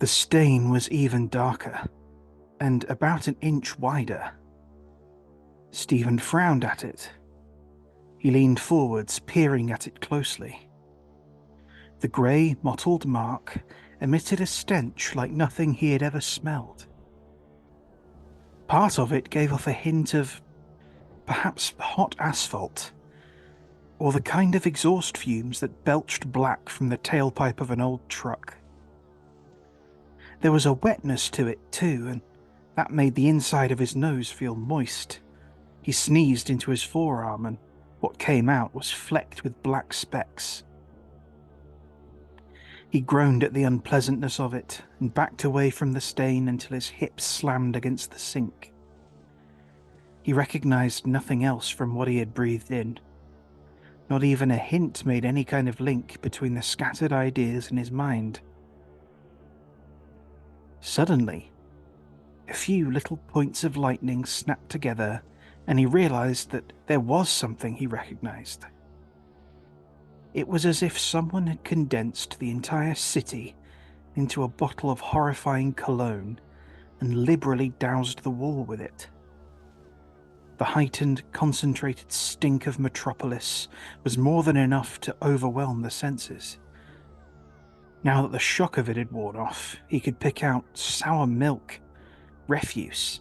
stain was even darker, and about an inch wider. Stephen frowned at it. He leaned forwards, peering at it closely. The grey, mottled mark emitted a stench like nothing he had ever smelled. Part of it gave off a hint of perhaps hot asphalt, or the kind of exhaust fumes that belched black from the tailpipe of an old truck. There was a wetness to it too, and that made the inside of his nose feel moist. He sneezed into his forearm, and what came out was flecked with black specks. He groaned at the unpleasantness of it and backed away from the stain until his hips slammed against the sink. He recognized nothing else from what he had breathed in. Not even a hint made any kind of link between the scattered ideas in his mind. Suddenly, a few little points of lightning snapped together, and he realized that there was something he recognized. It was as if someone had condensed the entire city into a bottle of horrifying cologne and liberally doused the wall with it. The heightened, concentrated stink of Metropolis was more than enough to overwhelm the senses. Now that the shock of it had worn off, he could pick out sour milk, refuse,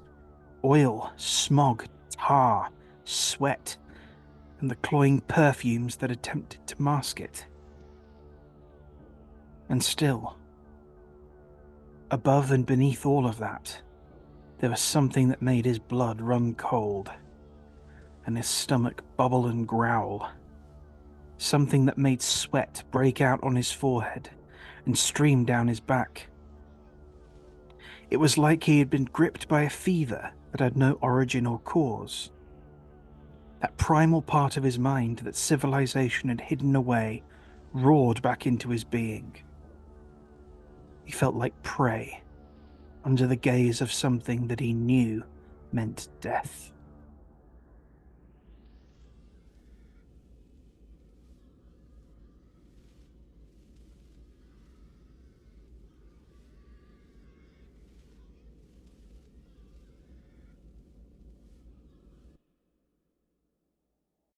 oil, smog, tar, sweat, and the cloying perfumes that attempted to mask it. And still, above and beneath all of that, there was something that made his blood run cold, and his stomach bubble and growl. Something that made sweat break out on his forehead and stream down his back. It was like he had been gripped by a fever that had no origin or cause. That primal part of his mind that civilization had hidden away roared back into his being. He felt like prey, under the gaze of something that he knew meant death.